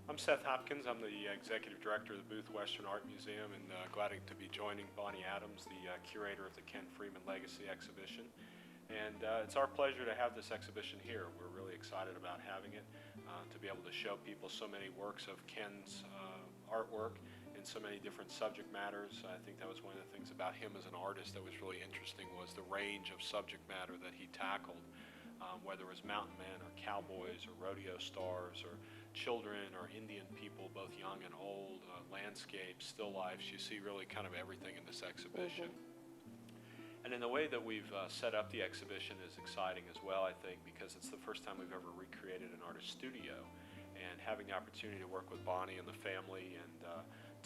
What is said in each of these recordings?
I'm Seth Hopkins. I'm the Executive Director of the Booth Western Art Museum, and glad to be joining Bonnie Adams, the curator of the Freeman Legacy Exhibition. And it's our pleasure to have this exhibition here. We're really excited about having it, to be able to show people so many works of Ken's artwork in so many different subject matters. I think that was one of the things about him as an artist that was really interesting, was the range of subject matter that he tackled. Whether it was mountain men or cowboys or rodeo stars or children or Indian people, both young and old, landscapes, still lifes. You see really kind of everything in this exhibition. And in the way that we've set up the exhibition is exciting as well, I think, because it's the first time we've ever recreated an artist studio. And having the opportunity to work with Bonnie and the family and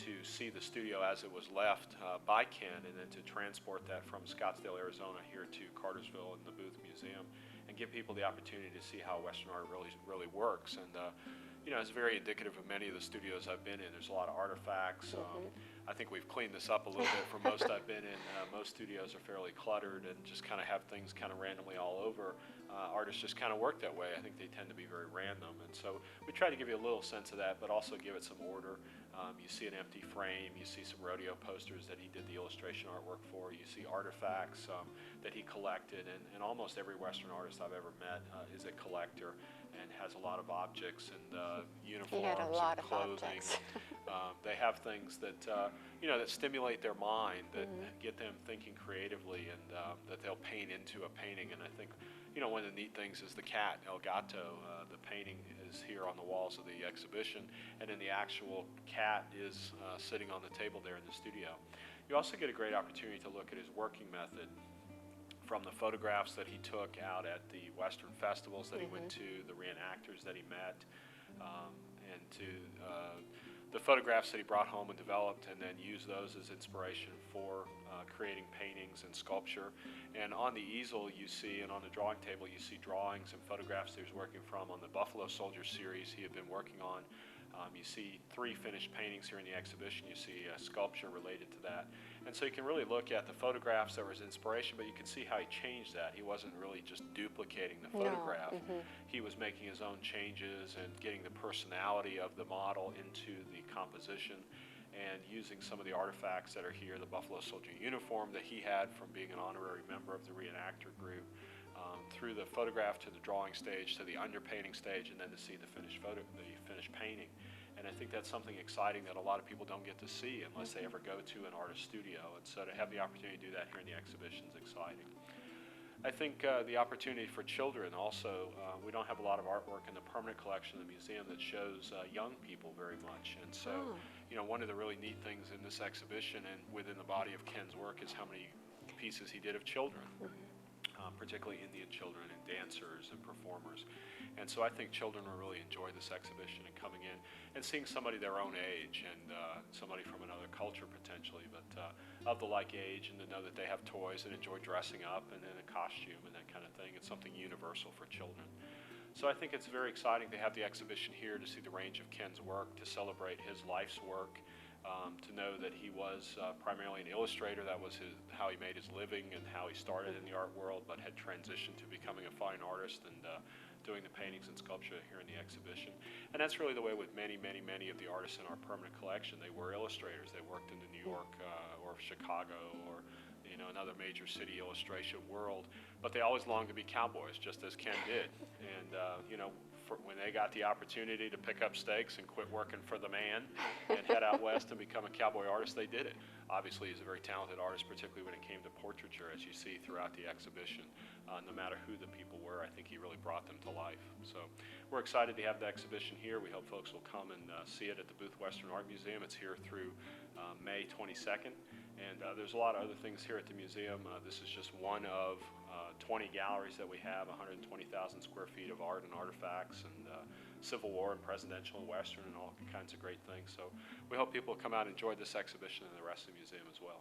to see the studio as it was left by Ken, and then to transport that from Scottsdale, Arizona here to Cartersville in the Booth Museum, and give people the opportunity to see how Western art really works. And you know, it's very indicative of many of the studios I've been in. There's a lot of artifacts. I think we've cleaned this up a little bit from most I've been in. Most studios are fairly cluttered and just kind of have things kind of randomly all over. Artists just kind of work that way. I think they tend to be very random. And so we try to give you a little sense of that, but also give it some order. You see an empty frame. You see some rodeo posters that he did the illustration artwork for. You see artifacts that he collected. And almost every Western artist I've ever met is a collector and has a lot of objects and uniforms and clothing. They have things that you know, that stimulate their mind, that get them thinking creatively, and that they'll paint into a painting. And I think, you know, one of the neat things is the cat, El Gato. The painting is here on the walls of the exhibition, and then the actual cat is sitting on the table there in the studio. You also get a great opportunity to look at his working method, from the photographs that he took out at the Western festivals that he went to, the reenactors that he met, and to the photographs that he brought home and developed, and then used those as inspiration for creating paintings and sculpture. And on the easel you see, and on the drawing table, you see drawings and photographs that he was working from on the Buffalo Soldiers series he had been working on. You see 3 finished paintings here in the exhibition. You see a sculpture related to that. And so you can really look at the photographs that were his inspiration, but you can see how he changed that. He wasn't really just duplicating the photograph. He was making his own changes and getting the personality of the model into the composition, and using some of the artifacts that are here, the Buffalo Soldier uniform that he had from being an honorary member of the reenactor group, through the photograph to the drawing stage to the underpainting stage, and then to see the finished painting. And I think that's something exciting that a lot of people don't get to see unless they ever go to an artist studio. And so to have the opportunity to do that here in the exhibition is exciting. I think the opportunity for children also, we don't have a lot of artwork in the permanent collection of the museum that shows young people very much. And so, you know, one of the really neat things in this exhibition and within the body of Ken's work is how many pieces he did of children. Particularly Indian children and dancers and performers. And so I think children will really enjoy this exhibition and coming in and seeing somebody their own age, and somebody from another culture potentially, but of the like age, and to know that they have toys and enjoy dressing up and in a costume and that kind of thing. It's something universal for children. So I think it's very exciting to have the exhibition here, to see the range of Ken's work, to celebrate his life's work, to know that he was primarily an illustrator. That was how he made his living and how he started in the art world, but had transitioned to becoming a fine artist and doing the paintings and sculpture here in the exhibition. And that's really the way with many of the artists in our permanent collection. They were illustrators. They worked in the New York or Chicago or, you know, another major city illustration world, but they always longed to be cowboys, just as Ken did. And you know, when they got the opportunity to pick up stakes and quit working for the man and head out west and become a cowboy artist, they did it. Obviously, he's a very talented artist, particularly when it came to portraiture, as you see throughout the exhibition. No matter who the people were, I think he really brought them to life. So we're excited to have the exhibition here. We hope folks will come and see it at the Booth Western Art Museum. It's here through May 22nd. And there's a lot of other things here at the museum. This is just one of 20 galleries that we have, 120,000 square feet of art and artifacts, and Civil War and presidential and Western and all kinds of great things. So we hope people will come out and enjoy this exhibition and the rest of the museum as well.